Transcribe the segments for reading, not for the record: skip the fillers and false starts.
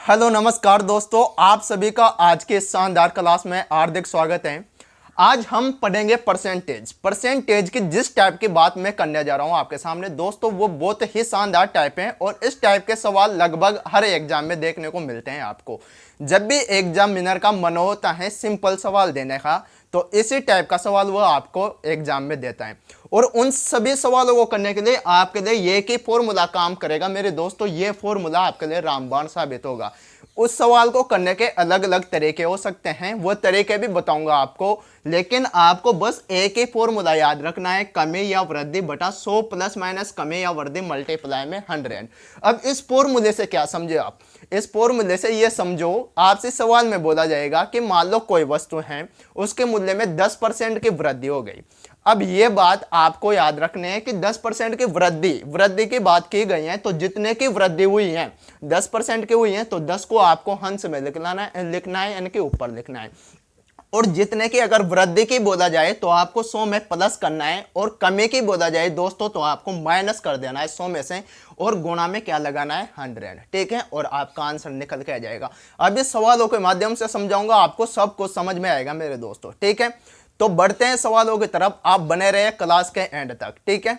Hello नमस्कार दोस्तों, आप सभी का आज के इस शानदार क्लास में हार्दिक स्वागत है। आज हम पढ़ेंगे परसेंटेज की जिस टाइप की बात मैं करने जा रहा हूं आपके सामने दोस्तों, वो बहुत ही शानदार टाइप है और इस टाइप के सवाल लगभग हर एग्जाम में देखने को मिलते हैं आपको। जब भी एग्जामिनर का मन होता है सिंपल सवाल देने का, तो इसी टाइप का सवाल वो आपको एग्जाम में देता है। और उन सभी सवालों को करने के लिए आपके लिए एक ही फॉर्मूला काम करेगा मेरे दोस्तों। ये फॉर्मूला आपके लिए रामबाण साबित होगा। उस सवाल को करने के अलग अलग तरीके हो सकते हैं, वो तरीके भी बताऊंगा आपको, लेकिन आपको बस एक ही फॉर्मूला याद रखना है, कमी या वृद्धि बटा 100 प्लस माइनस कमी या वृद्धि मल्टीप्लाई में 100। अब इस फॉर्मूले से क्या समझे आप? इस फॉर्मूले से ये समझो, आपसे सवाल में बोला जाएगा कि मान लो कोई वस्तु है, उसके मूल्य में 10% की वृद्धि हो गई। अब ये बात आपको याद रखनी है कि 10% की वृद्धि की बात की गई है, तो जितने की वृद्धि हुई है 10% की हुई है, तो 10 को आपको हंस में लिखना है यानी कि ऊपर लिखना है। और जितने की अगर वृद्धि की बोला जाए तो आपको 100 में प्लस करना है, और कमी की बोला जाए दोस्तों तो आपको माइनस कर देना है 100 में से, और गुणा में क्या लगाना है 100। ठीक है, और आपका आंसर निकल के आ जाएगा। अब इस सवालों के माध्यम से समझाऊंगा, आपको सब कुछ समझ में आएगा मेरे दोस्तों। ठीक है, तो बढ़ते हैं सवालों की तरफ, आप बने रहे क्लास के एंड तक। ठीक है,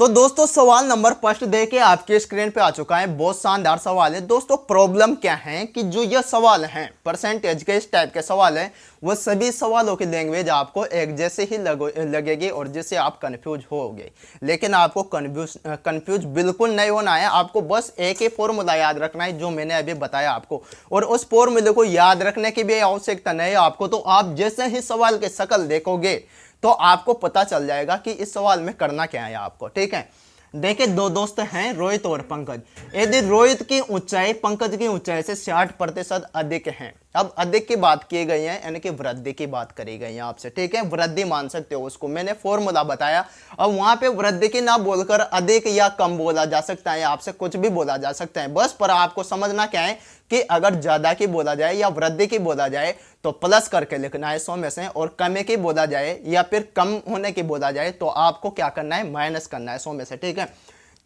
तो दोस्तों सवाल नंबर फर्स्ट देखिए आपकी स्क्रीन पे आ चुका है। बहुत शानदार सवाल है दोस्तों। प्रॉब्लम क्या है कि जो ये सवाल हैं परसेंटेज के इस टाइप के सवाल है, वो सभी सवालों की लैंग्वेज आपको एक जैसे ही लगेगी और जिससे आप कंफ्यूज होगे। लेकिन आपको कंफ्यूज बिल्कुल नहीं होना है। आपको बस एक ही फॉर्मूला याद रखना है जो मैंने अभी बताया आपको, और उस फॉर्मूले को याद रखने की भी आवश्यकता नहीं है आपको। तो आप जैसे ही सवाल की शक्ल देखोगे तो आपको पता चल जाएगा कि इस सवाल में करना क्या है आपको। ठीक है, देखिए दो दोस्त हैं रोहित और पंकज। यदि रोहित की ऊंचाई पंकज की ऊंचाई से 60% अधिक है, अब अधिक की बात की गई है यानी कि वृद्धि की बात करी गई है आपसे। ठीक है, वृद्धि मान सकते हो उसको, मैंने फॉर्मूला बताया। अब वहां पे वृद्धि की ना बोलकर अधिक या कम बोला जा सकता है, आपसे कुछ भी बोला जा सकता है। बस पर आपको समझना क्या है कि अगर ज्यादा की बोला जाए या वृद्धि की बोला जाए तो प्लस करके लिखना है 100 में से, और कमी की बोला जाए या फिर कम होने की बोला जाए तो आपको क्या करना है, माइनस करना है 100 में से। ठीक है,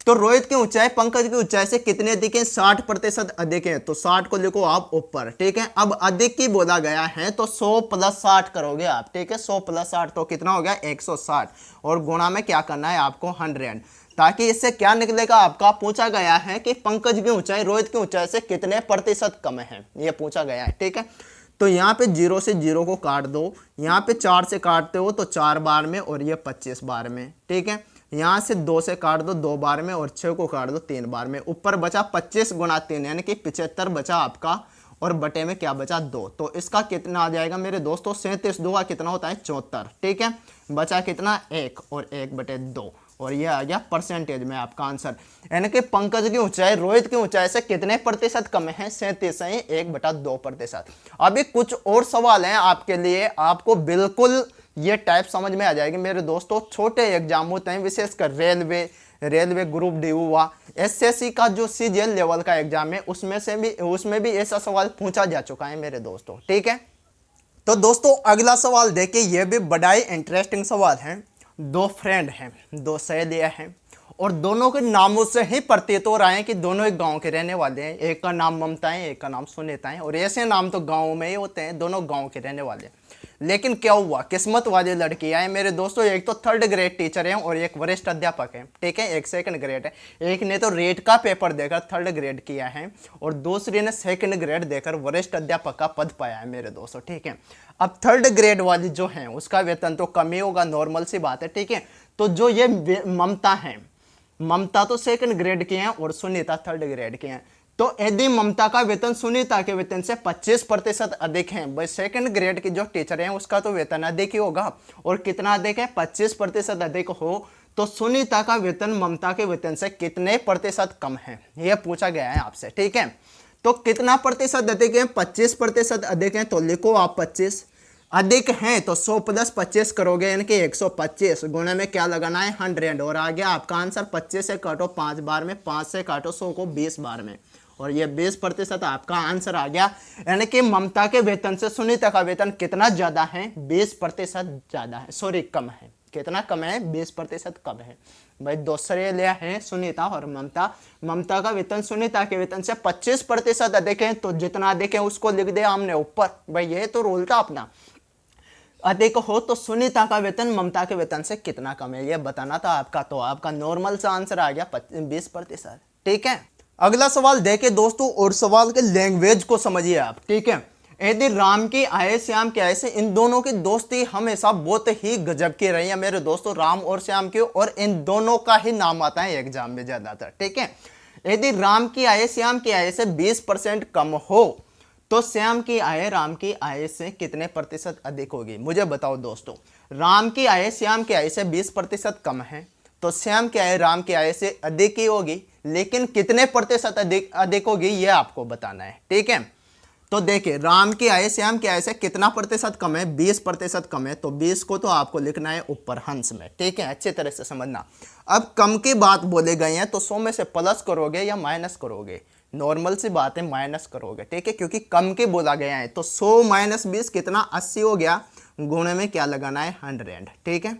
तो रोहित की ऊंचाई पंकज की ऊंचाई से कितने अधिक है? 60% अधिक है, तो 60 को लिखो आप ऊपर। ठीक है, अब अधिक की बोला गया है तो 100 प्लस 60 करोगे आप। ठीक है, 100 प्लस 60 तो कितना हो गया 160, और गुणा में क्या करना है आपको 100, ताकि इससे क्या निकलेगा आपका। पूछा गया है कि पंकज की ऊंचाई रोहित की ऊंचाई से कितने प्रतिशत कम है, ये पूछा गया है। ठीक है, तो यहाँ पे 0 से 0 को काट दो, यहाँ पे 4 से काटते हो तो 4 बार में, और ये 25 बार में। ठीक है, यहाँ से 2 से काट दो 2 बार में, और 6 को काट दो 3 बार में। ऊपर बचा 25 गुणा 3 यानी कि 75 बचा आपका, और बटे में क्या बचा 2। तो इसका कितना आ जाएगा मेरे दोस्तों, 37 2 का कितना होता है 74। ठीक है, बचा कितना 1, और 1/2, और ये आ गया परसेंटेज में आपका आंसर। यानी कि पंकज की ऊंचाई रोहित की ऊंचाई से कितने प्रतिशत कम है? 37 है, 1/2%। अभी कुछ और सवाल हैं आपके लिए, आपको बिल्कुल ये टाइप समझ में आ जाएगी मेरे दोस्तों। छोटे एग्जाम होते हैं, विशेषकर रेलवे ग्रुप डी हुआ, एसएससी का जो सीजीएल लेवल का एग्जाम है उसमें भी ऐसा सवाल पूछा जा चुका है मेरे दोस्तों। ठीक है, तो दोस्तों अगला सवाल देखिए, यह भी बड़ा ही इंटरेस्टिंग सवाल है। दो फ्रेंड हैं, दो सहेलियां हैं, और दोनों के नामों से ही प्रतीत हो रहा है कि दोनों एक गांव के रहने वाले हैं। एक का नाम ममता है, एक का नाम सुनीता है, और ऐसे नाम तो गांव में ही होते हैं, दोनों गांव के रहने वाले हैं। लेकिन क्या हुआ, किस्मत वाली लड़कियां हैं मेरे दोस्तों। एक तो 3rd ग्रेड टीचर है और एक वरिष्ठ अध्यापक है। ठीक है, एक 2nd ग्रेड है। एक ने तो रेट का पेपर देकर 3rd ग्रेड किया है, और दूसरी ने 2nd ग्रेड देकर वरिष्ठ अध्यापक का पद पाया है मेरे दोस्तों। ठीक है, अब 3rd ग्रेड वाली जो है उसका वेतन तो कम ही होगा, नॉर्मल सी बात है। ठीक है, तो जो ये ममता है, ममता तो 2nd ग्रेड की है और सुनीता 3rd ग्रेड की है। तो यदि ममता का वेतन सुनीता के वेतन से 25% अधिक है, भाई 2nd ग्रेड की जो टीचर है उसका तो वेतन अधिक ही होगा, और कितना अधिक है 25% अधिक हो, तो सुनीता का वेतन ममता के वेतन से कितने प्रतिशत कम है, यह पूछा गया है आपसे। ठीक है, तो कितना प्रतिशत अधिक है? 25% अधिक है, तो लिखो आप 25। अधिक है तो 100 प्लस 25 करोगे यानी कि 125, गुणे में क्या लगाना है 100, और आ गया आपका आंसर। 25 से काटो 5 बार में, 5 से काटो 100 को 20 बार में, और ये 20% आपका आंसर आ गया। यानी कि ममता के वेतन से सुनीता का वेतन कितना ज्यादा है? 20% ज्यादा है, सॉरी कम है। कितना कम है? 20% कम है। भाई दूसरे ले हैं सुनीता और ममता, ममता का वेतन सुनीता के वेतन से 25% अधिक है, तो जितना अधिक है उसको लिख दे हमने ऊपर। भाई ये तो रूल था अपना, अधिक हो तो सुनीता का वेतन ममता के वेतन से कितना कम है ये बताना था आपका। तो आपका नॉर्मल सा आंसर आ गया 20%। ठीक है, अगला सवाल देखे दोस्तों, और सवाल के लैंग्वेज को समझिए आप। ठीक है, यदि राम की आय श्याम की आय से, इन दोनों की दोस्ती हमेशा बहुत ही गजब की रही है मेरे दोस्तों, राम और श्याम की, और इन दोनों का ही नाम आता है एग्जाम में ज्यादातर। ठीक है, यदि राम की आय श्याम की आय से 20% कम हो तो श्याम की आय राम की आय से कितने प्रतिशत अधिक होगी? मुझे बताओ दोस्तों, राम की आय श्याम की आय से 20% कम है, तो श्याम की आय राम की आय से अधिक ही होगी, लेकिन कितने प्रतिशत अधिक होगी ये आपको बताना है। ठीक है, तो देखिए राम की आय श्याम की आय से कितना प्रतिशत कम है? 20% कम है, तो 20 को तो आपको लिखना है ऊपर हंस में। ठीक है, अच्छी तरह से समझना। अब कम की बात बोले गए हैं तो 100 में से प्लस करोगे या माइनस करोगे? नॉर्मल सी बात है, माइनस करोगे। ठीक है, क्योंकि कम के बोला गया है, तो 100 माइनस 20 कितना? 80 हो गया। गुणे में क्या लगाना है? 100। ठीक है,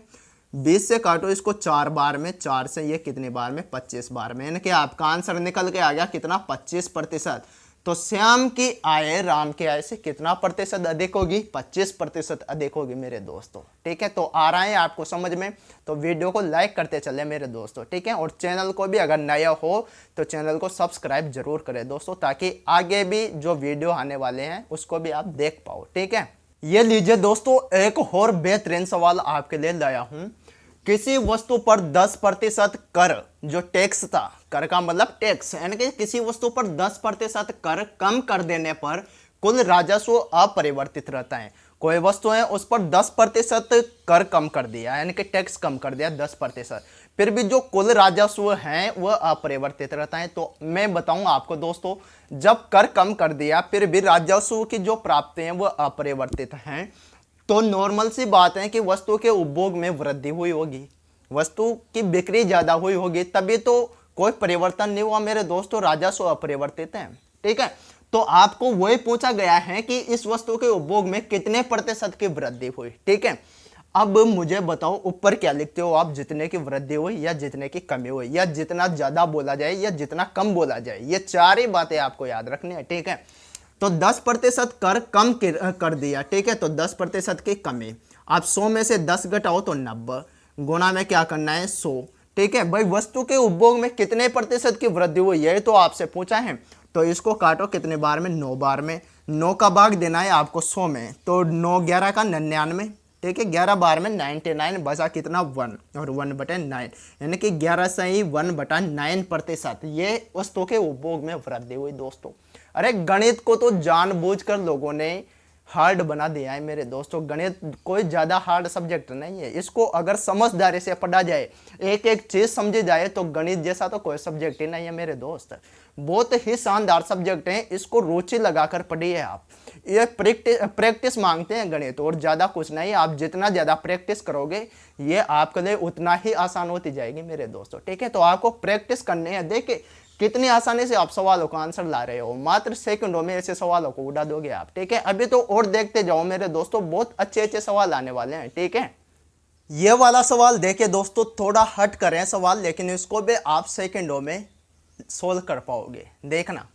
20 से काटो इसको 4 बार में, 4 से ये कितने बार में? 25 बार में, यानी कि आपका आंसर निकल के आ गया कितना? 25%। तो श्याम की आय राम की आय से कितना प्रतिशत अधिक होगी? 25% अधिक होगी मेरे दोस्तों। ठीक है, तो आ रहा है आपको समझ में? तो वीडियो को लाइक करते चले मेरे दोस्तों। ठीक है, और चैनल को भी अगर नया हो तो चैनल को सब्सक्राइब जरूर करें दोस्तों, ताकि आगे भी जो वीडियो आने वाले हैं उसको भी आप देख पाओ। ठीक है, ये लीजिए दोस्तों, एक और बेहतरीन सवाल आपके लिए लाया हूं। किसी वस्तु पर 10% कर, जो टैक्स था, कर का मतलब टैक्स, यानी कि किसी वस्तु पर 10% कर कम कर देने पर कुल राजस्व अपरिवर्तित रहता है। कोई वस्तु है उस पर 10% कर कम कर दिया, यानी कि टैक्स कम कर दिया 10%, फिर भी जो कुल राजस्व है वह अपरिवर्तित रहता है। तो मैं बताऊं आपको दोस्तों, जब कर कम कर दिया फिर भी राजस्व की जो प्राप्ति हैं वह अपरिवर्तित हैं, तो नॉर्मल सी बात है कि वस्तु के उपभोग में वृद्धि हुई होगी, वस्तु की बिक्री ज्यादा हुई होगी, तभी तो कोई परिवर्तन नहीं हुआ मेरे दोस्तों, राजस्व अपरिवर्तित है। ठीक है, तो आपको वही पूछा गया है कि इस वस्तु के उपभोग में कितने प्रतिशत की वृद्धि हुई। ठीक है, अब मुझे बताओ ऊपर क्या लिखते हो आप? जितने की वृद्धि हुई या जितने की कमी हुई, या जितना ज्यादा बोला जाए या जितना कम बोला जाए, ये चार ही बातें आपको याद रखनी है। ठीक है, तो 10% कर कम कर दिया। ठीक है, तो 10% की कमी, आप 100 में से 10 घटाओ तो 90, गुणा में क्या करना है? 100। ठीक है भाई, वस्तु के उपभोग में कितने प्रतिशत की वृद्धि हुई यही तो आपसे पूछा है। तो इसको काटो कितने बार में? 9 बार में। 9 का भाग देना है आपको 100 में, तो 9 11 का 99। ठीक है, 11 बार में 99, बचा कितना? 1, और 1/9, यानी कि 11 से ही 1/9% ये वस्तु के उपभोग में वृद्धि हुई दोस्तों। अरे गणित को तो जानबूझकर लोगों ने हार्ड बना दिया है मेरे दोस्तों। गणित कोई ज्यादा हार्ड सब्जेक्ट नहीं है, इसको अगर समझदारी से पढ़ा जाए, एक एक चीज समझी जाए, तो गणित जैसा तो कोई सब्जेक्ट ही नहीं है मेरे दोस्त। बहुत ही शानदार सब्जेक्ट है, इसको रुचि लगाकर पढ़िए आप। ये प्रैक्टिस मांगते हैं गणित, और ज्यादा कुछ नहीं। आप जितना ज्यादा प्रैक्टिस करोगे ये आपके लिए उतना ही आसान होती जाएगी मेरे दोस्तों। ठीक है, तो आपको प्रैक्टिस करनी है। देखिए कितनी आसानी से आप सवालों का आंसर ला रहे हो, मात्र सेकंडों में ऐसे सवालों को उड़ा दोगे आप। ठीक है, अभी तो और देखते जाओ मेरे दोस्तों, बहुत अच्छे अच्छे सवाल आने वाले हैं। ठीक है, ये वाला सवाल देखिए दोस्तों, थोड़ा हट कर है सवाल, लेकिन इसको भी आप सेकंडों में सोल्व कर पाओगे। देखना,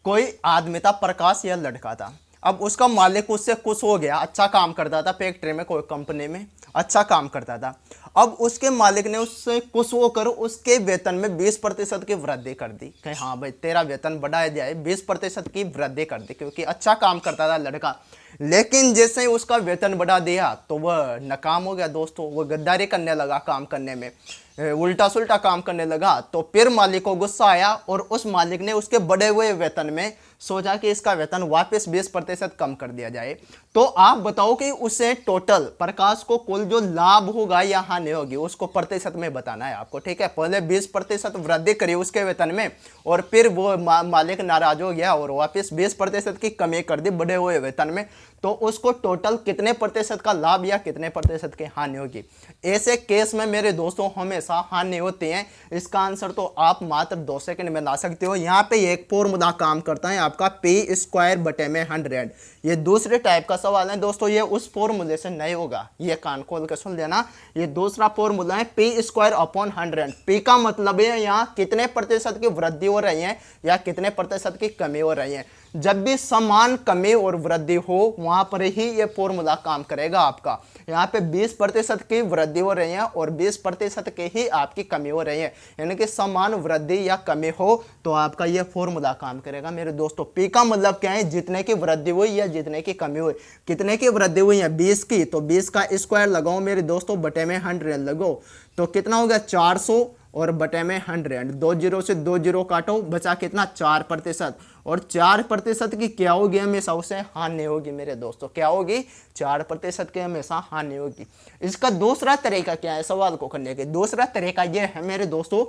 कोई आदमी था, प्रकाश या लड़का था। अब उसका मालिक उससे खुश हो गया, अच्छा काम करता था फैक्ट्री में, कोई कंपनी में अच्छा काम करता था। अब उसके मालिक ने उससे खुश होकर उसके वेतन में 20% की वृद्धि कर दी, कि हाँ भाई तेरा वेतन बढ़ाया जाए, 20% की वृद्धि कर दी, क्योंकि अच्छा काम करता था लड़का। लेकिन जैसे ही उसका वेतन बढ़ा दिया तो वह नाकाम हो गया दोस्तों, वह गद्दारी करने लगा, काम करने में उल्टा सुल्टा काम करने लगा। तो फिर मालिक को गुस्सा आया, और उस मालिक ने उसके बढ़े हुए वेतन में सोचा कि इसका वेतन वापस 20% कम कर दिया जाए। तो आप बताओ कि उसे टोटल प्रकाश को कुल जो लाभ होगा या हानि होगी उसको प्रतिशत में बताना है आपको। ठीक है, पहले 20% वृद्धि करी उसके वेतन में, और फिर वो मालिक नाराज हो गया और वापस 20% की कमी कर दी बढ़े हुए वेतन में। तो उसको टोटल कितने प्रतिशत का लाभ या कितने प्रतिशत की हानि होगी? ऐसे केस में मेरे दोस्तों हमेशा हानि होती है। इसका आंसर तो आप मात्र 2 सेकंड में ला सकते हो। यहाँ पे एक फॉर्मूला काम करता है, आपका पी स्क्वायर बटे में 100। ये दूसरे टाइप का सवाल है दोस्तों, ये उस फॉर्मूले से नहीं होगा, ये कान खोल के सुन लेना। ये दूसरा फॉर्मूला है पी स्क्वायर अपॉन 100। पी का मतलब है यहाँ कितने प्रतिशत की वृद्धि हो रही है या कितने प्रतिशत की कमी हो रही है। जब भी समान कमी और वृद्धि हो वहां पर ही ये फॉर्मूला काम करेगा आपका। यहाँ पे 20% की वृद्धि हो रही है और 20% की ही आपकी कमी हो रही है, यानी कि समान वृद्धि या कमी हो तो आपका ये फॉर्मूला काम करेगा मेरे दोस्तों। पी का मतलब क्या है, जितने की वृद्धि हुई या जितने की कमी हुई। कितने की वृद्धि हुई है 20 की, तो 20 का स्क्वायर लगाओ मेरे दोस्तों, बटे में 100 लगो तो कितना हो गया 400 और बटे में 100। 2 जीरो से 2 जीरो काटो, बचा कितना 4%। और 4% की क्या होगी, हमेशा उसे हानि होगी मेरे दोस्तों। क्या होगी, 4% की हमेशा हानि होगी। इसका दूसरा तरीका क्या है सवाल को करने के, दूसरा तरीका यह है मेरे दोस्तों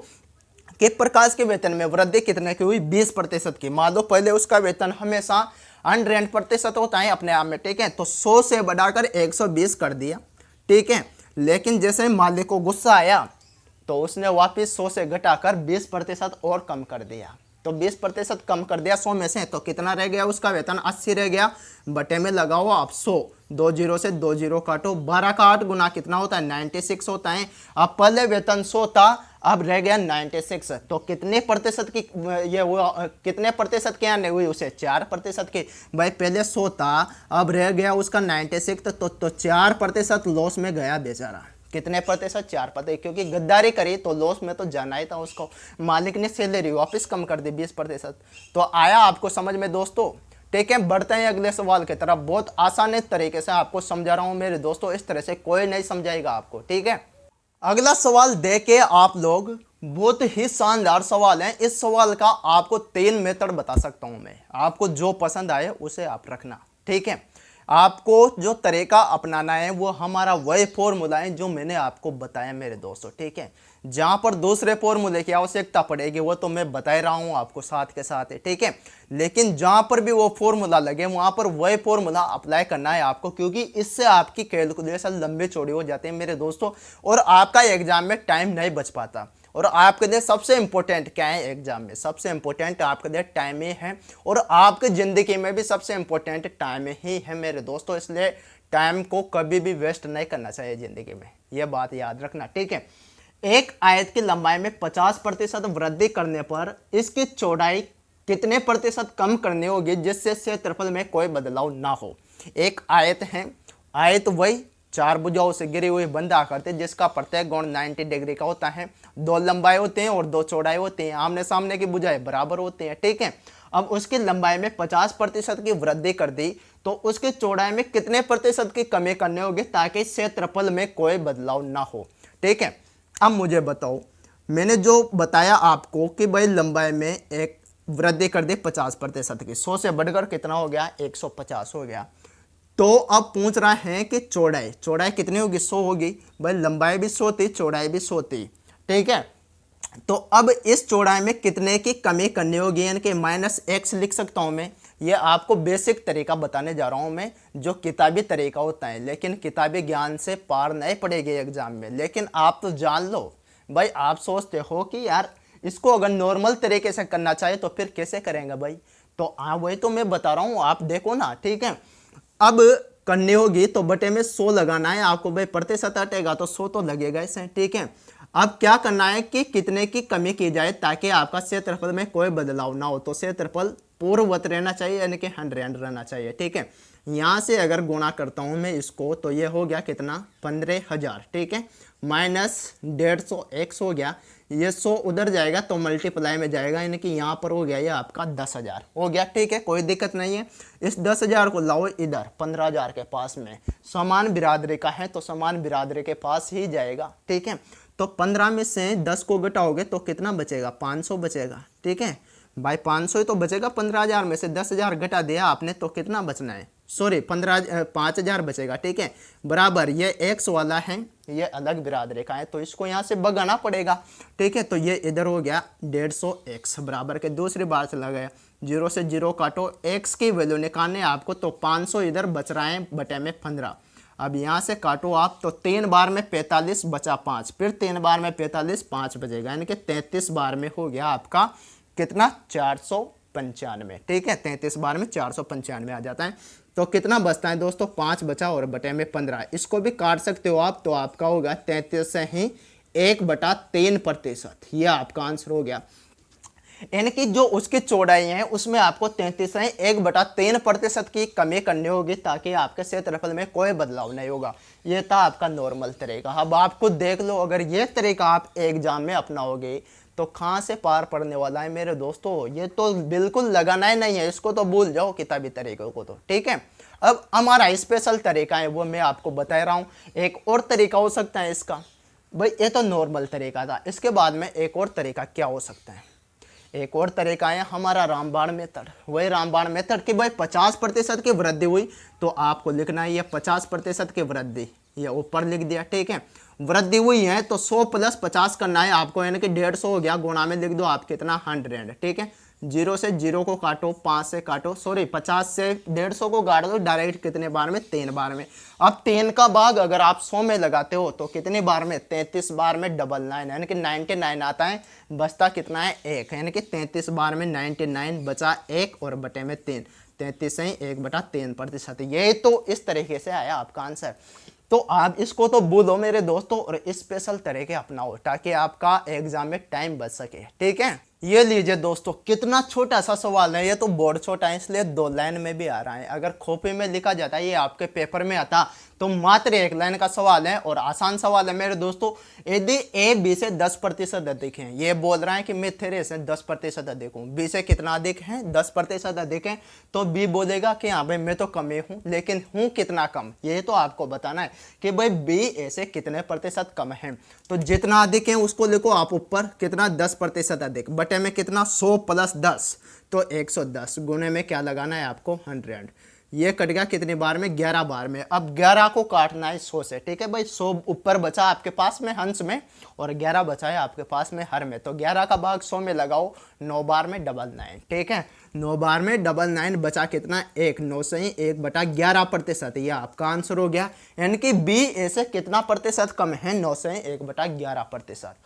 कि प्रकाश के वेतन में वृद्धि कितने की हुई, 20% की। मान लो पहले उसका वेतन हमेशा 100% होता है अपने आप में, ठीक है, तो 100 से बढ़ाकर 120 कर दिया, ठीक है। लेकिन जैसे मालिक को गुस्सा आया तो उसने वापस 100 से घटाकर 20% और कम कर दिया। तो 20% कम कर दिया 100 में से, तो कितना रह गया उसका वेतन, 80 रह गया। बटे में लगाओ आप 100, 2 जीरो से 2 जीरो काटो, 12 का 8 गुना कितना होता है 96 होता है। अब पहले वेतन 100 था, अब रह गया 96। तो कितने प्रतिशत की ये हुआ, कितने प्रतिशत की आने हुई उसे, 4% की। भाई पहले 100 था, अब रह गया उसका 96, तो 4% लॉस में गया बेचारा। कितने प्रतिशत, 4%, क्योंकि गद्दारी करी तो लॉस में तो जाना ही था उसको। मालिक ने सैलरी वापस कम कर दी 20%। तो आया आपको समझ में दोस्तों, ठीक है। बढ़ते हैं अगले सवाल की तरफ। बहुत आसान तरीके से आपको समझा रहा हूं मेरे दोस्तों, इस तरह से कोई नहीं समझाएगा आपको, ठीक है। अगला सवाल देखे आप लोग, बहुत ही शानदार सवाल है। इस सवाल का आपको 3 मेथड बता सकता हूं मैं, आपको जो पसंद आए उसे आप रखना, ठीक है। आपको जो तरीका अपनाना है वो हमारा वही फॉर्मूला है जो मैंने आपको बताया मेरे दोस्तों, ठीक है। जहां पर दूसरे फॉर्मूले की आवश्यकता पड़ेगी वो तो मैं बता रहा हूं आपको साथ के साथ है, ठीक है। लेकिन जहां पर भी वो फॉर्मूला लगे वहां पर वही फॉर्मूला अप्लाई करना है आपको, क्योंकि इससे आपकी कैलकुलेशन लंबी चौड़ी हो जाती है मेरे दोस्तों, और आपका एग्जाम में टाइम नहीं बच पाता। और आपके लिए सबसे इंपॉर्टेंट क्या है एग्जाम में, सबसे इंपॉर्टेंट आपके लिए टाइम ही है, और आपकी ज़िंदगी में भी सबसे इंपॉर्टेंट टाइम ही है मेरे दोस्तों। इसलिए टाइम को कभी भी वेस्ट नहीं करना चाहिए ज़िंदगी में, यह बात याद रखना, ठीक है। एक आयत की लंबाई में 50% वृद्धि करने पर इसकी चौड़ाई कितने प्रतिशत कम करनी होगी जिससे क्षेत्रफल में कोई बदलाव ना हो। एक आयत है, आयत वही 4 भुजाओं से घिरी हुई बंद आकृति जिसका प्रत्येक कोण 90 डिग्री का होता है। 2 लंबाई होते हैं और 2 चौड़ाई होती हैं, आमने सामने की भुजाएं बराबर होती हैं, ठीक है। अब उसकी लंबाई में 50% की वृद्धि कर दी तो उसकी चौड़ाई में कितने प्रतिशत की कमी करनी होगी ताकि क्षेत्रफल में कोई बदलाव ना हो, ठीक है। अब मुझे बताओ, मैंने जो बताया आपको कि भाई लंबाई में एक वृद्धि कर दी 50% की, 100 से बढ़कर कितना हो गया 150 हो गया। तो अब पूछ रहा है कि चौड़ाई, चौड़ाई कितनी होगी 100 होगी। भाई लंबाई भी 100 थी, चौड़ाई भी 100 थी, ठीक है। तो अब इस चौड़ाई में कितने की कमी करनी होगी, यानी कि -x लिख सकता हूं मैं। ये आपको बेसिक तरीका बताने जा रहा हूं मैं, जो किताबी तरीका होता है, लेकिन किताबी ज्ञान से पार नहीं पड़ेगी एग्जाम में। लेकिन आप तो जान लो भाई, आप सोचते हो कि यार इसको अगर नॉर्मल तरीके से करना चाहिए तो फिर कैसे करेंगे भाई। तो हाँ वही तो मैं बता रहा हूँ, आप देखो ना, ठीक है। अब करनी होगी तो बटे में 100 लगाना है आपको, भाई प्रतिशत हटेगा तो 100 तो लगेगा इसे, ठीक है। अब क्या करना है कि कितने की कमी की जाए ताकि आपका क्षेत्रफल में कोई बदलाव ना हो। तो क्षेत्रफल पूर्ववत रहना चाहिए, यानी कि 100 रहना चाहिए, ठीक है। यहाँ से अगर गुणा करता हूँ मैं इसको तो ये हो गया कितना 15,000, ठीक है, -150 x हो गया। ये 100 उधर जाएगा तो मल्टीप्लाई में जाएगा, यानी कि यहाँ पर हो गया ये आपका 10,000 हो गया, ठीक है, कोई दिक्कत नहीं है। इस 10,000 को लाओ इधर 15,000 के पास में, समान बिरादरी का है तो समान बिरादरी के पास ही जाएगा, ठीक है। तो 15 में से 10 को घटाओगे तो कितना बचेगा 500 बचेगा, ठीक है भाई, 500 ही तो बचेगा। 15,000 में से 10,000 घटा दिया आपने तो कितना बचना है, सॉरी 5,000 बचेगा, ठीक है। बराबर ये x वाला है, ये अलग बिरादरी का है तो इसको यहाँ से भगाना पड़ेगा, ठीक है। तो ये इधर हो गया 150x बराबर के दूसरी बार से लगाया, 0 से 0 काटो, x की वैल्यू निकालने आपको तो 500 इधर बच रहा है बटे में 15। अब यहाँ से काटो आप तो 3 बार में 45 बचा 5, फिर 3 बार में 45 5 बचेगा, यानी कि 33 बार में हो गया आपका कितना 400 95, ठीक है, 33 बार में 495 आ जाता है। तो कितना बचता है दोस्तों, 5 बचा और बटे में 15, इसको भी काट सकते हो आप, तो आपका होगा 33 से ही 1/3%, ये आपका आंसर हो गया। यानी कि जो उसकी चौड़ाई है उसमें आपको 33 से 1/3% की कमी करनी होगी, ताकि आपके क्षेत्रफल में कोई बदलाव नहीं होगा। ये था आपका नॉर्मल तरीका। अब आपको देख लो, अगर ये तरीका आप एग्जाम में अपनाओगे तो कहाँ से पार पड़ने वाला है मेरे दोस्तों, ये तो बिल्कुल लगाना ही नहीं है, इसको तो भूल जाओ किताबी तरीकों को तो, ठीक है। अब हमारा स्पेशल तरीका है वो मैं आपको बता रहा हूँ। एक और तरीका हो सकता है इसका, भाई ये तो नॉर्मल तरीका था, इसके बाद में एक और तरीका क्या हो सकता है, एक और तरीका है हमारा रामबाण मेथड। वही रामबाण मेथड कि भाई 50% की वृद्धि हुई तो आपको लिखना है ये 50% की वृद्धि, ये ऊपर लिख दिया, ठीक है। वृद्धि हुई है तो 100 + 50 करना है आपको, यानी कि 150 हो गया, गुणा में लिख दो आप कितना 100, ठीक है। 0 से 0 को काटो, 5 से काटो, सॉरी 50 से 150 को काट दो डायरेक्ट, कितने बार में, 3 बार में। अब 3 का भाग अगर आप 100 में लगाते हो तो कितने बार में, 33 बार में 99, यानी कि 99 आता है, बचता कितना है 1, यानी कि 33 बार में 99 बचा 1 और बटे में 3, 33 से 1/3%, यही तो इस तरीके से आया आपका आंसर। तो आप इसको तो भूलो मेरे दोस्तों और स्पेशल तरीके अपनाओ, ताकि आपका एग्जाम में टाइम बच सके, ठीक है। ये लीजिए दोस्तों, कितना छोटा सा सवाल है, ये तो बोर्ड छोटा है इसलिए 2 लाइन में भी आ रहा है, अगर कॉपी में लिखा जाता है, ये आपके पेपर में आता तो मात्र 1 लाइन का सवाल है और आसान सवाल है मेरे दोस्तों। यदि ए बी से 10% अधिक है, ये बोल रहा है कि मैं तेरे से 10% अधिक हूँ, बी से कितना अधिक है, 10% अधिक है, तो बी बोलेगा कि हाँ भाई मैं तो कम ही हूँ, लेकिन हूँ कितना कम, ये तो आपको बताना है कि भाई बी ए से कितने प्रतिशत कम है। तो जितना अधिक है उसको लिखो आप ऊपर, कितना 10% अधिक, बटे में कितना 100 + 10 तो 110, गुणे में क्या लगाना है आपको 100, ये कट गया कितनी बार में, 11 बार में। अब 11 को काटना है 100 से, ठीक है भाई, 100 ऊपर बचा आपके पास में हंस में और 11 बचा है आपके पास में हर में, तो 11 का भाग 100 में लगाओ, 9 बार में 99, ठीक है, 9 बार में 99 बचा कितना 1, 9 से ही 1/11%, यह आपका आंसर हो गया। यानी कि बी ए से कितना प्रतिशत कम है, 9 से 1/11%।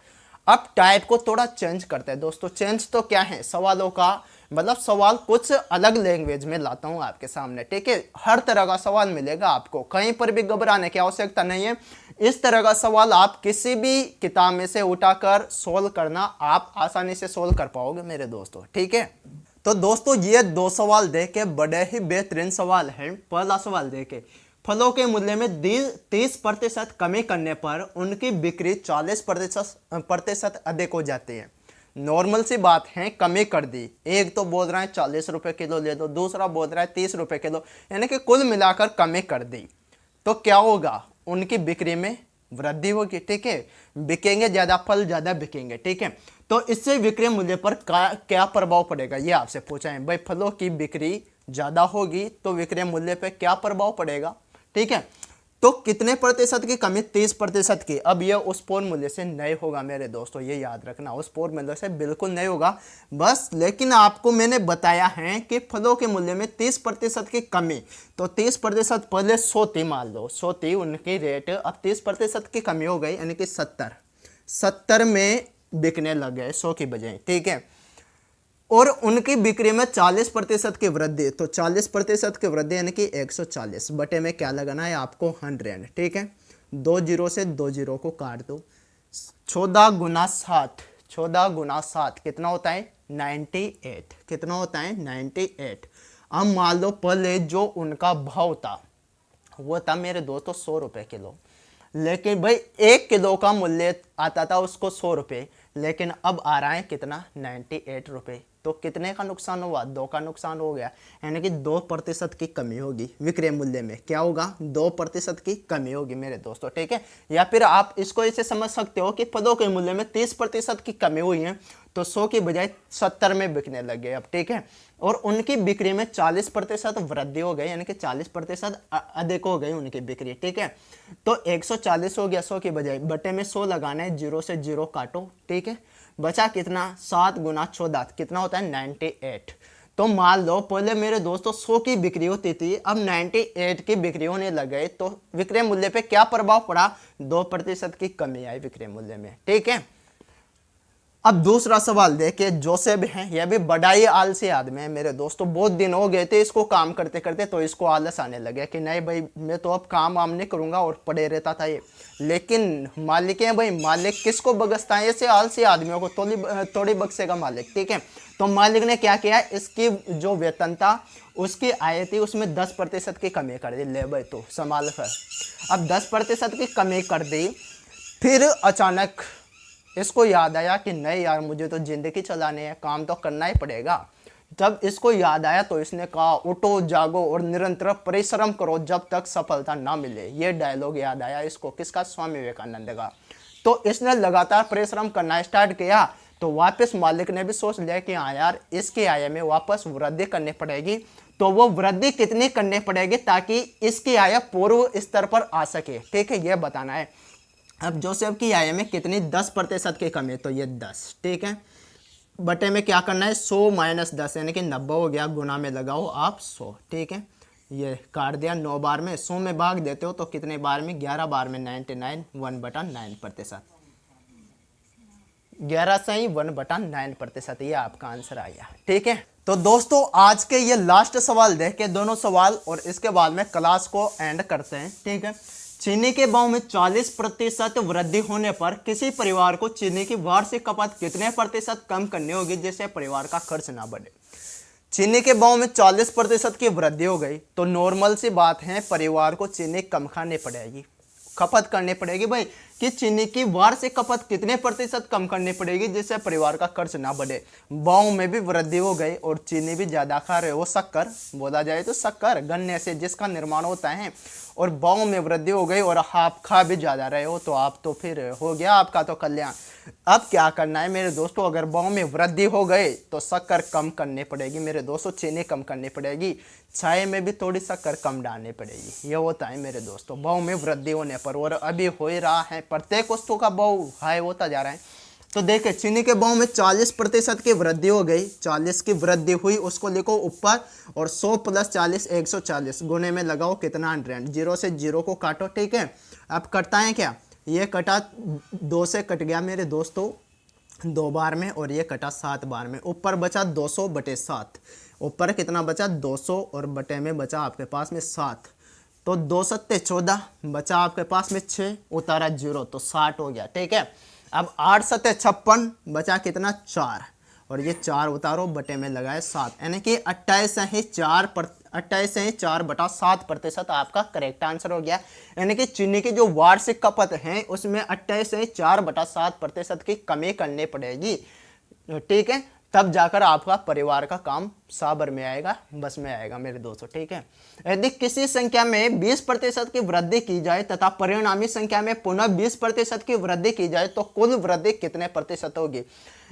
अब टाइप को थोड़ा चेंज करते हैं दोस्तों, चेंज तो क्या है, सवालों का मतलब सवाल कुछ अलग लैंग्वेज में लाता हूं आपके सामने, ठीक है। हर तरह का सवाल मिलेगा आपको, कहीं पर भी घबराने की आवश्यकता नहीं है। इस तरह का सवाल आप किसी भी किताब में से उठाकर सोल्व करना, आप आसानी से सोल्व कर पाओगे मेरे दोस्तों, ठीक है। तो दोस्तों ये 2 सवाल देखे बड़े ही बेहतरीन सवाल हैं। पहला सवाल देखे, फलों के मूल्य में 30% कमी करने पर उनकी बिक्री 40% अधिक हो जाती है। नॉर्मल सी बात है, कमी कर दी, एक तो बोल रहा है 40 रुपए किलो ले दो, दूसरा बोल रहा है 30 रुपए किलो, यानी कि कुल मिलाकर कमी कर दी, तो क्या होगा, उनकी बिक्री में वृद्धि होगी, ठीक है, बिकेंगे ज्यादा, फल ज्यादा बिकेंगे, ठीक है। तो इससे विक्रय मूल्य पर क्या प्रभाव पड़ेगा, ये आपसे पूछा है भाई, फलों की बिक्री ज्यादा होगी तो विक्रय मूल्य पर क्या प्रभाव पड़ेगा, ठीक है। तो कितने प्रतिशत की कमी, 30% की। अब यह उस पूर्ण मूल्य से नहीं होगा मेरे दोस्तों, ये याद रखना, उस पूर्ण मूल्य से बिल्कुल नहीं होगा बस। लेकिन आपको मैंने बताया है कि फलों के मूल्य में 30% की कमी, तो 30% पहले 100 थी, मान लो 100 थी उनकी रेट, अब 30% की कमी हो गई, यानी कि 70 में बिकने लग गए 100 की बजाय, ठीक है। और उनकी बिक्री में 40% की वृद्धि, तो 40% की वृद्धि यानी कि 140, बटे में क्या लगाना है आपको 100, ठीक है। 2 0 से 2 0 को काट दो, 14 × 7, 14 × 7 कितना होता है 98, कितना होता है 98। अब मान लो पहले जो उनका भाव था वो था मेरे दोस्तों 100 रुपए किलो, लेकिन भाई 1 किलो का मूल्य आता था उसको 100 रुपए, लेकिन अब आ रहा है कितना 98 रुपए, तो कितने का नुकसान हुआ, 2 का नुकसान हो गया, यानी कि 2% की कमी होगी विक्रय मूल्य में, क्या होगा 2% की कमी होगी मेरे दोस्तों, ठीक है। या फिर आप इसको ऐसे समझ सकते हो कि फलों के मूल्य में 30% की कमी हुई है, तो 100 की बजाय 70 में बिकने लगे अब, ठीक है। और उनकी बिक्री में 40% वृद्धि हो गई, यानी कि 40% अधिक हो गई उनकी बिक्री, ठीक है। तो 140 हो गया 100 की बजाय, बटे में 100 लगाना है, 0 से 0 काटो, ठीक है, बचा कितना 7 × 14 कितना होता है 98। तो मान लो पहले मेरे दोस्तों 100 की बिक्री होती थी, अब 98 की बिक्री होने लग गई, तो विक्रय मूल्य पे क्या प्रभाव पड़ा, 2% की कमी आई विक्रय मूल्य में, ठीक है। अब दूसरा सवाल देखिए, जोसेफ है, यह भी बड़ा ही आलसी आदमी है मेरे दोस्तों। बहुत दिन हो गए थे इसको काम करते करते, तो इसको आलस आने लगे कि नहीं भाई मैं तो अब काम वाम नहीं करूंगा, और पड़े रहता था ये। लेकिन मालिक है भाई, मालिक किसको बगसता है? ऐसे आलसी आदमियों को थोड़ी बख्शेगा मालिक, ठीक है। तो मालिक ने क्या किया, इसकी जो वेतन था उसकी आय थी उसमें 10% की कमी कर दी। ले भाई तो संभाल कर। अब 10% की कमी कर दी, फिर अचानक इसको याद आया कि नहीं यार मुझे तो जिंदगी चलाने है, काम तो करना ही पड़ेगा। जब इसको याद आया तो इसने कहा उठो जागो और निरंतर परिश्रम करो जब तक सफलता ना मिले। ये डायलॉग याद आया इसको, किसका? स्वामी विवेकानंद का। तो इसने लगातार परिश्रम करना स्टार्ट किया, तो वापस मालिक ने भी सोच लिया कि हाँ यार इसकी आय में वापस वृद्धि करनी पड़ेगी। तो वो वृद्धि कितनी करनी पड़ेगी ताकि इसकी आय पूर्व स्तर पर आ सके, ठीक है, ये बताना है। अब जोसेफ की आय में कितनी? 10% की कमी, तो ये 10, ठीक है। बटे में क्या करना है? 100 - 10 यानी कि 90 हो गया। गुना में लगाओ आप 100, ठीक है। ये काट दिया 9 बार में, 100 में भाग देते हो तो कितने बार में? 11 बार में 99, 1/9%। 11 से ही 1/9%, ये आपका आंसर आया, ठीक है। तो दोस्तों आज के ये लास्ट सवाल देख के दोनों सवाल, और इसके बाद में क्लास को एंड करते हैं, ठीक है। चीनी के भाव में 40% वृद्धि होने पर किसी परिवार को चीनी की वार्षिक खपत कितने प्रतिशत कम करनी होगी जिससे परिवार का खर्च ना बढ़े? चीनी के भाव में 40% की वृद्धि हो गई तो नॉर्मल सी बात है, परिवार को चीनी कम खानी पड़ेगी, खपत करनी पड़ेगी भाई। कि चीनी की वार्षिक खपत कितने प्रतिशत कम करनी पड़ेगी जिससे परिवार का खर्च ना बढ़े। भाव में भी वृद्धि हो गई और चीनी भी ज्यादा खा रहे हो, शक्कर बोला जाए तो शक्कर गन्ने से जिसका निर्माण होता है, और भाव में वृद्धि हो गई और आप खा भी ज्यादा रहे हो, तो आप तो फिर हो गया आपका तो कल्याण। अब क्या करना है मेरे दोस्तों, अगर भाव में वृद्धि हो गई तो शक्कर कम करनी पड़ेगी मेरे दोस्तों, चीनी कम करनी पड़ेगी, चाय में भी थोड़ी शक्कर कम डालनी पड़ेगी। ये होता है मेरे दोस्तों भाव में वृद्धि होने पर, और अभी हो ही रहा है, प्रत्येक वस्तु का भाव हाई होता जा रहा है। तो देखिए चीनी के भाव में 40% की वृद्धि हो गई, 40 की वृद्धि हुई उसको लिखो ऊपर, और 100 + 40 140, गुने में लगाओ कितना? 100। 0 से 0 को काटो, ठीक है। अब कटता है क्या? ये कटा 2 से कट गया मेरे दोस्तों 2 बार में, और ये कटा 7 बार में। ऊपर बचा 200/7, ऊपर कितना बचा? 200, और बटे में बचा आपके पास में 7, तो 2 × 7 = 14, बचा आपके पास में 6, उतारा 0 तो 60 हो गया, ठीक है। अब 8 × 7 = 56, बचा कितना? 4, और ये 4 उतारो, बटे में लगाए 7, यानी कि 28.4% आपका करेक्ट आंसर हो गया। यानी कि चीनी की जो वार्षिक खपत है उसमें 28.4% की कमी करनी पड़ेगी, ठीक है, तब जाकर आपका परिवार का काम साबर में आएगा, बस में आएगा मेरे दोस्तों, ठीक है। यदि किसी संख्या में 20% की वृद्धि की जाए तथा परिणामी संख्या में पुनः 20% की वृद्धि की जाए तो कुल वृद्धि कितने प्रतिशत होगी?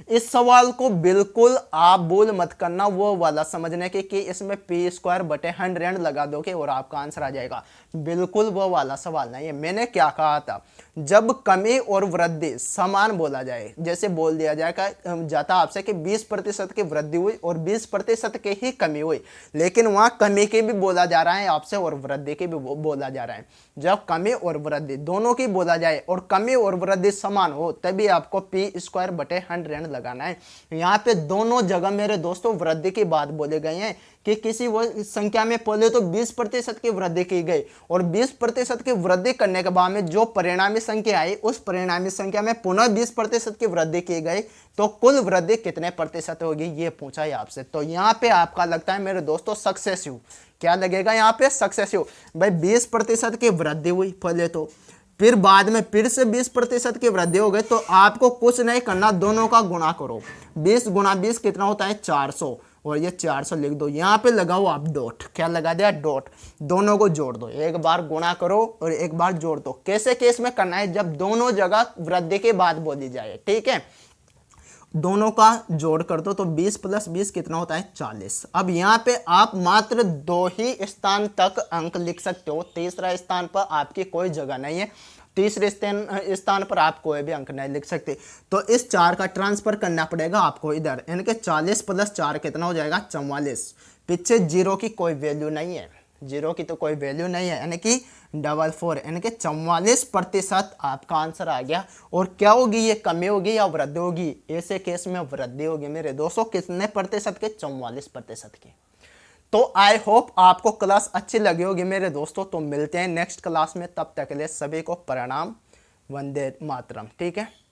इस सवाल को बिल्कुल आप भूल मत करना वो वाला समझने के कि इसमें p²/100 लगा दोगे और आपका आंसर आ जाएगा, बिल्कुल वो वाला सवाल नहीं है। मैंने क्या कहा था, जब कमी और वृद्धि समान बोला जाए, जैसे बोल दिया जाता आपसे कि 20% की वृद्धि हुई और 20% की ही कमी हुई, लेकिन वहां कमी की भी बोला जा रहा है आपसे और वृद्धि की भी बोला जा रहा है। जब कमी और वृद्धि दोनों की बोला जाए और कमी और वृद्धि समान हो तभी आपको p²/100 लगाना है। यहाँ पे दोनों जगह मेरे दोस्तों वृद्धि की बात बोले गए हैं कि किसी वो संख्या में पहले तो 20% की वृद्धि की गई और 20% की वृद्धि करने के बाद में जो परिणामी संख्या आई उस परिणामी संख्या में पुनः 20% की वृद्धि की गई, तो कुल वृद्धि कितने प्रतिशत होगी ये पूछा है आपसे। तो यहाँ पे आपका लगता है मेरे दोस्तों सक्सेसिव, क्या लगेगा यहाँ पे? सक्सेसिव। भाई 20% की वृद्धि हुई पहले तो, फिर बाद में फिर से 20% की वृद्धि हो गई, तो आपको कुछ नहीं करना, दोनों का गुणा करो। 20 × 20 कितना होता है? 400, और ये 400 लिख दो। यहाँ पे लगाओ आप डॉट, क्या लगा दिया? डॉट। दोनों को जोड़ दो, एक बार गुणा करो और एक बार जोड़ दो। कैसे केस में करना है? जब दोनों जगह वृद्धि की बात बोली जाए, ठीक है। दोनों का जोड़ कर दो तो 20 + 20 कितना होता है? 40। अब यहाँ पे आप मात्र 2 ही स्थान तक अंक लिख सकते हो, तीसरा स्थान पर आपकी कोई जगह नहीं है, तीसरे स्थान पर आप कोई भी अंक नहीं लिख सकते। तो इस 4 का ट्रांसफर करना पड़ेगा आपको इधर, यानी कि 40 + 4 कितना हो जाएगा? 44। पीछे 0 की कोई वैल्यू नहीं है, जीरो की तो कोई वैल्यू नहीं है, यानी कि 44, यानी कि 44% आपका आंसर आ गया। और क्या होगी, ये कमी होगी या वृद्धि होगी? ऐसे केस में वृद्धि होगी मेरे दोस्तों। कितने प्रतिशत के? 44% के। तो आई होप आपको क्लास अच्छी लगी होगी मेरे दोस्तों। तो मिलते हैं नेक्स्ट क्लास में, तब तक के लिए सभी को प्रणाम, वंदे मातरम। ठीक है।